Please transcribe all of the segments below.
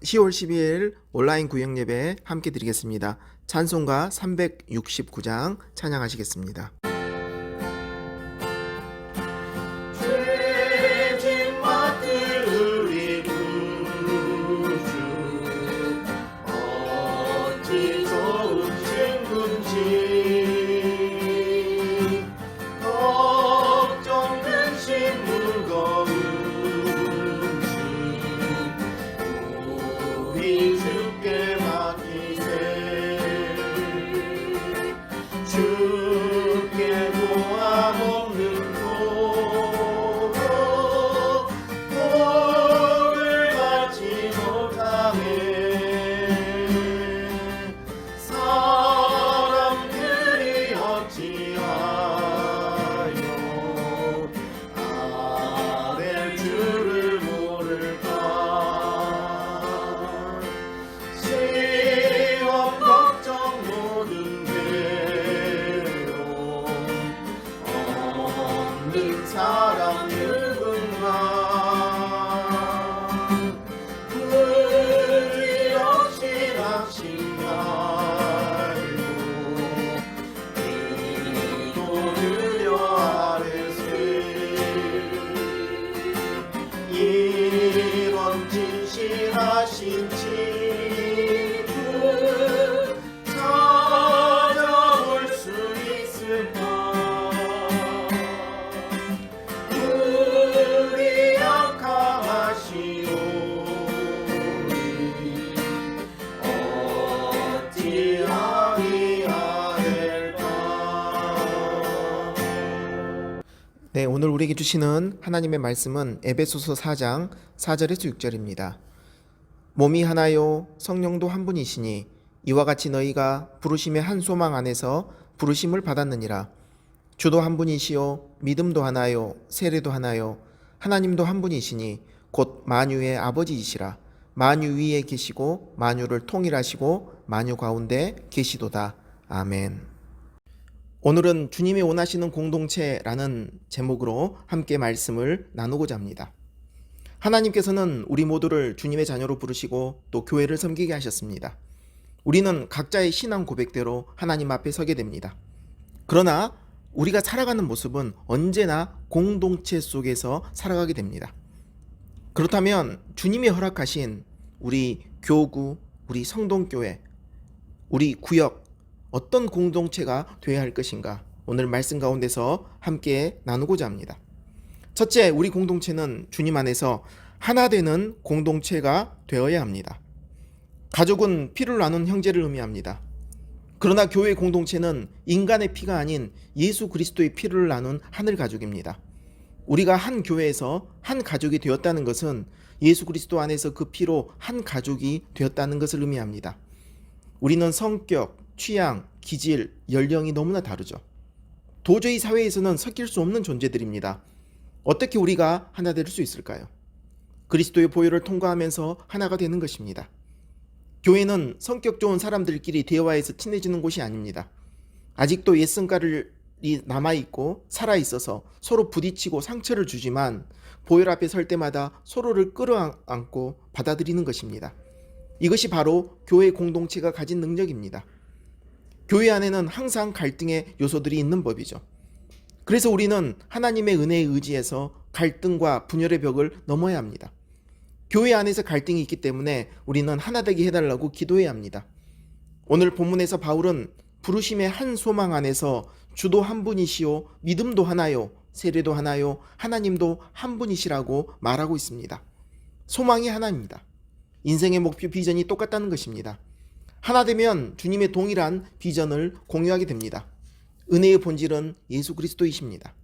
10월 12일 온라인 구역 예배 함께 드리겠습니다. 찬송가 369장 찬양하시겠습니다. 죄짐 맡을 우리 구주 어찌 좋은 친구인지 걱정 근심 무거운지 우리 주께 맡기세. 주께 모아 먹는 복을 받지 못하네. 사람들이 어찌하여 아벨 주를 모를까. 시험 걱정 모든 괴로움 없는 사람 누군가. 부디 없이 낙심 말고 기도드려 아뢰세. 이런 진실하신 친구 찾아올 수 있을까. 우리 약함하시오니 어찌하리야 될까. 네, 오늘 우리에게 주시는 하나님의 말씀은 에베소서 4장 4절에서 6절입니다. 몸이 하나요 성령도 한 분이시니 이와 같이 너희가 부르심의 한 소망 안에서 부르심을 받았느니라. 주도 한 분이시요 믿음도 하나요 세례도 하나요 하나님도 한 분이시니 곧 만유의 아버지이시라. 만유 위에 계시고 만유를 통일하시고 만유 가운데 계시도다. 아멘. 오늘은 주님이 원하시는 공동체라는 제목으로 함께 말씀을 나누고자 합니다. 하나님께서는 우리 모두를 주님의 자녀로 부르시고 또 교회를 섬기게 하셨습니다. 우리는 각자의 신앙 고백대로 하나님 앞에 서게 됩니다. 그러나 우리가 살아가는 모습은 언제나 공동체 속에서 살아가게 됩니다. 그렇다면 주님이 허락하신 우리 교구, 우리 성동교회, 우리 구역 어떤 공동체가 되어야 할 것인가 오늘 말씀 가운데서 함께 나누고자 합니다. 첫째, 우리 공동체는 주님 안에서 하나 되는 공동체가 되어야 합니다. 가족은 피를 나눈 형제를 의미합니다. 그러나 교회 공동체는 인간의 피가 아닌 예수 그리스도의 피를 나눈 하늘 가족입니다. 우리가 한 교회에서 한 가족이 되었다는 것은 예수 그리스도 안에서 그 피로 한 가족이 되었다는 것을 의미합니다. 우리는 성격, 취향, 기질, 연령이 너무나 다르죠. 도저히 사회에서는 섞일 수 없는 존재들입니다. 어떻게 우리가 하나 될 수 있을까요? 그리스도의 보혈을 통과하면서 하나가 되는 것입니다. 교회는 성격 좋은 사람들끼리 대화해서 친해지는 곳이 아닙니다. 아직도 옛 성깔이 남아있고 살아있어서 서로 부딪히고 상처를 주지만 보혈 앞에 설 때마다 서로를 끌어안고 받아들이는 것입니다. 이것이 바로 교회 공동체가 가진 능력입니다. 교회 안에는 항상 갈등의 요소들이 있는 법이죠. 그래서 우리는 하나님의 은혜에 의지해서 갈등과 분열의 벽을 넘어야 합니다. 교회 안에서 갈등이 있기 때문에 우리는 하나 되게 해달라고 기도해야 합니다. 오늘 본문에서 바울은 부르심의 한 소망 안에서 주도 한 분이시요 믿음도 하나요 세례도 하나요 하나님도 한 분이시라고 말하고 있습니다. 소망이 하나입니다. 인생의 목표 비전이 똑같다는 것입니다. 하나 되면 주님의 동일한 비전을 공유하게 됩니다. 은혜의 본질은 예수 그리스도이십니다.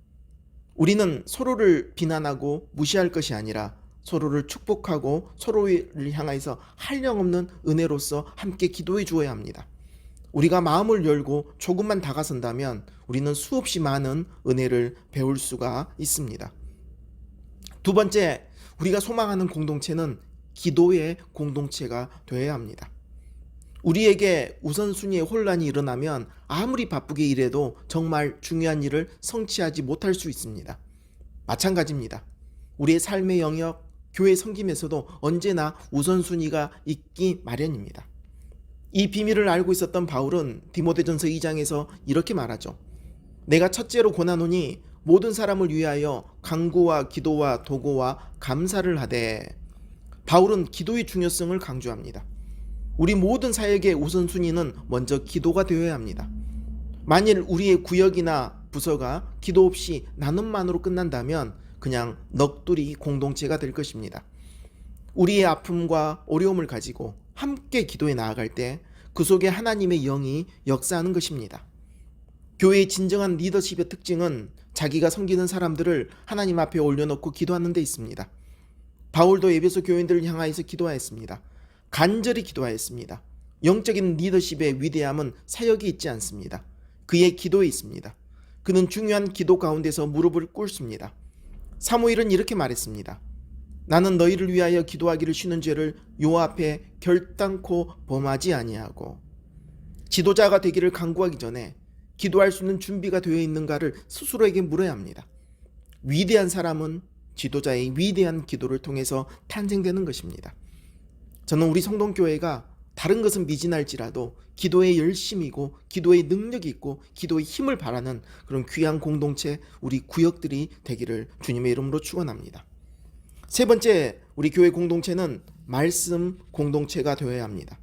우리는 서로를 비난하고 무시할 것이 아니라 서로를 축복하고 서로를 향해서 한량없는 은혜로서 함께 기도해 주어야 합니다. 우리가 마음을 열고 조금만 다가선다면 우리는 수없이 많은 은혜를 배울 수가 있습니다. 두 번째, 우리가 소망하는 공동체는 기도의 공동체가 되어야 합니다. 우리에게 우선순위의 혼란이 일어나면 아무리 바쁘게 일해도 정말 중요한 일을 성취하지 못할 수 있습니다. 마찬가지입니다. 우리의 삶의 영역, 교회 섬김에서도 언제나 우선순위가 있기 마련입니다. 이 비밀을 알고 있었던 바울은 디모데전서 2장에서 이렇게 말하죠. 내가 첫째로 권하노니 모든 사람을 위하여 간구와 기도와 도고와 감사를 하되. 바울은 기도의 중요성을 강조합니다. 우리 모든 사역의 우선순위는 먼저 기도가 되어야 합니다. 만일 우리의 구역이나 부서가 기도 없이 나눔만으로 끝난다면 그냥 넋두리 공동체가 될 것입니다. 우리의 아픔과 어려움을 가지고 함께 기도에 나아갈 때 그 속에 하나님의 영이 역사하는 것입니다. 교회의 진정한 리더십의 특징은 자기가 섬기는 사람들을 하나님 앞에 올려놓고 기도하는 데 있습니다. 바울도 에베소 교인들을 향하여서 기도하였습니다. 간절히 기도하였습니다. 영적인 리더십의 위대함은 사역이 있지 않습니다. 그의 기도에 있습니다. 그는 중요한 기도 가운데서 무릎을 꿇습니다. 사무엘은 이렇게 말했습니다. 나는 너희를 위하여 기도하기를 쉬는 죄를 여호와 앞에 결단코 범하지 아니하고. 지도자가 되기를 간구하기 전에 기도할 수 있는 준비가 되어 있는가를 스스로에게 물어야 합니다. 위대한 사람은 지도자의 위대한 기도를 통해서 탄생되는 것입니다. 저는 우리 성동교회가 다른 것은 미진할지라도 기도에 열심이고 기도에 능력이 있고 기도의 힘을 바라는 그런 귀한 공동체, 우리 구역들이 되기를 주님의 이름으로 축원합니다. 세 번째, 우리 교회 공동체는 말씀 공동체가 되어야 합니다.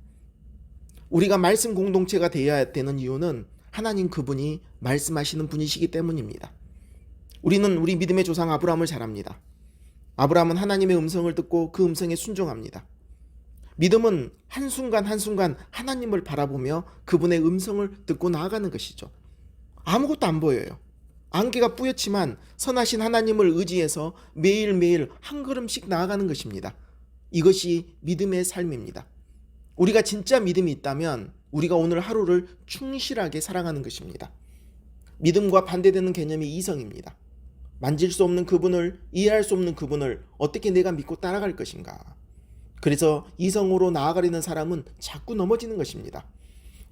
우리가 말씀 공동체가 되어야 되는 이유는 하나님 그분이 말씀하시는 분이시기 때문입니다. 우리는 우리 믿음의 조상 아브라함을 잘 압니다. 아브라함은 하나님의 음성을 듣고 그 음성에 순종합니다. 믿음은 한순간 한순간 하나님을 바라보며 그분의 음성을 듣고 나아가는 것이죠. 아무것도 안 보여요. 안개가 뿌옇지만 선하신 하나님을 의지해서 매일매일 한 걸음씩 나아가는 것입니다. 이것이 믿음의 삶입니다. 우리가 진짜 믿음이 있다면 우리가 오늘 하루를 충실하게 살아가는 것입니다. 믿음과 반대되는 개념이 이성입니다. 만질 수 없는 그분을, 이해할 수 없는 그분을 어떻게 내가 믿고 따라갈 것인가. 그래서 이성으로 나아가려는 사람은 자꾸 넘어지는 것입니다.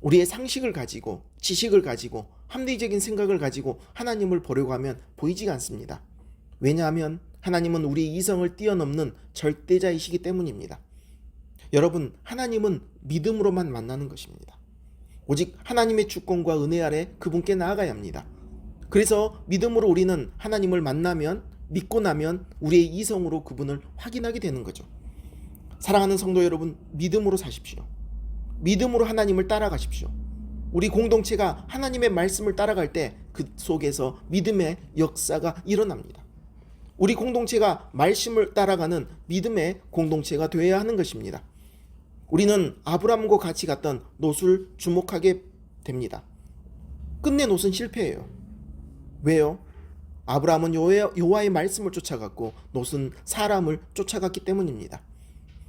우리의 상식을 가지고, 지식을 가지고, 합리적인 생각을 가지고 하나님을 보려고 하면 보이지가 않습니다. 왜냐하면 하나님은 우리의 이성을 뛰어넘는 절대자이시기 때문입니다. 여러분, 하나님은 믿음으로만 만나는 것입니다. 오직 하나님의 주권과 은혜 아래 그분께 나아가야 합니다. 그래서 믿음으로 우리는 하나님을 만나면, 믿고 나면 우리의 이성으로 그분을 확인하게 되는 거죠. 사랑하는 성도 여러분, 믿음으로 사십시오. 믿음으로 하나님을 따라가십시오. 우리 공동체가 하나님의 말씀을 따라갈 때 그 속에서 믿음의 역사가 일어납니다. 우리 공동체가 말씀을 따라가는 믿음의 공동체가 되어야 하는 것입니다. 우리는 아브라함과 같이 갔던 롯을 주목하게 됩니다. 끝내 롯은 실패해요. 왜요? 아브라함은 여호와의 말씀을 쫓아갔고 롯은 사람을 쫓아갔기 때문입니다.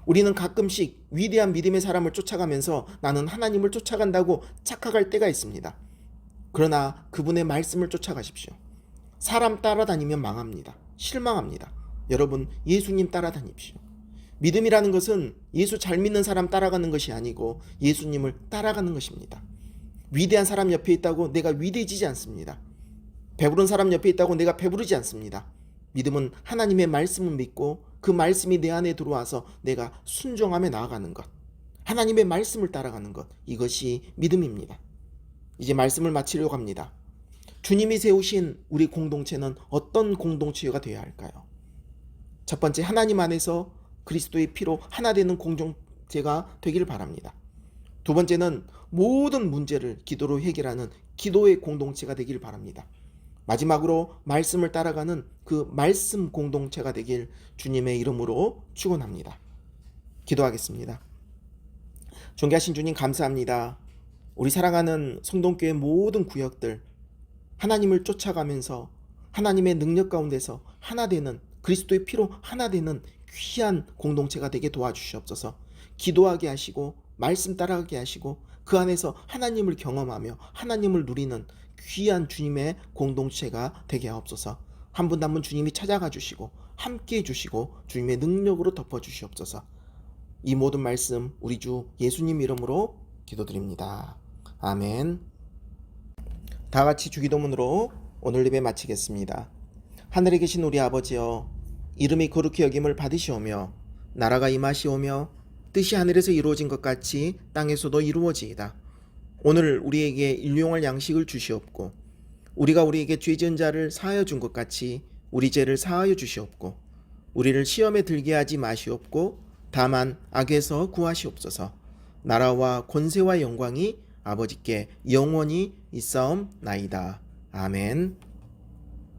우리는 가끔씩 위대한 믿음의 사람을 쫓아가면서 나는 하나님을 쫓아간다고 착각할 때가 있습니다. 그러나 그분의 말씀을 쫓아가십시오. 사람 따라다니면 망합니다. 실망합니다. 여러분, 예수님 따라다니십시오. 믿음이라는 것은 예수 잘 믿는 사람 따라가는 것이 아니고 예수님을 따라가는 것입니다. 위대한 사람 옆에 있다고 내가 위대해지지 않습니다. 배부른 사람 옆에 있다고 내가 배부르지 않습니다. 믿음은 하나님의 말씀을 믿고 그 말씀이 내 안에 들어와서 내가 순종하며 나아가는 것, 하나님의 말씀을 따라가는 것, 이것이 믿음입니다. 이제 말씀을 마치려고 합니다. 주님이 세우신 우리 공동체는 어떤 공동체가 되어야 할까요? 첫 번째, 하나님 안에서 그리스도의 피로 하나 되는 공동체가 되기를 바랍니다. 두 번째는 모든 문제를 기도로 해결하는 기도의 공동체가 되길 바랍니다. 마지막으로 말씀을 따라가는 그 말씀 공동체가 되길 주님의 이름으로 축원합니다. 기도하겠습니다. 존귀하신 주님, 감사합니다. 우리 사랑하는 성동교회 모든 구역들 하나님을 쫓아가면서 하나님의 능력 가운데서 하나 되는, 그리스도의 피로 하나 되는 귀한 공동체가 되게 도와주시옵소서. 기도하게 하시고 말씀 따라가게 하시고 그 안에서 하나님을 경험하며 하나님을 누리는 귀한 주님의 공동체가 되게 하옵소서. 한 분 한 분 주님이 찾아가 주시고 함께 해주시고 주님의 능력으로 덮어주시옵소서. 이 모든 말씀 우리 주 예수님 이름으로 기도드립니다. 아멘. 다 같이 주기도문으로 오늘 예배 마치겠습니다. 하늘에 계신 우리 아버지여, 이름이 거룩히 여김을 받으시오며 나라가 임하시오며 뜻이 하늘에서 이루어진 것 같이 땅에서도 이루어지이다. 오늘 우리에게 일용할 양식을 주시옵고 우리가 우리에게 죄 지은 자를 사하여 준 것 같이 우리 죄를 사하여 주시옵고 우리를 시험에 들게 하지 마시옵고 다만 악에서 구하시옵소서. 나라와 권세와 영광이 아버지께 영원히 있사옵나이다. 아멘.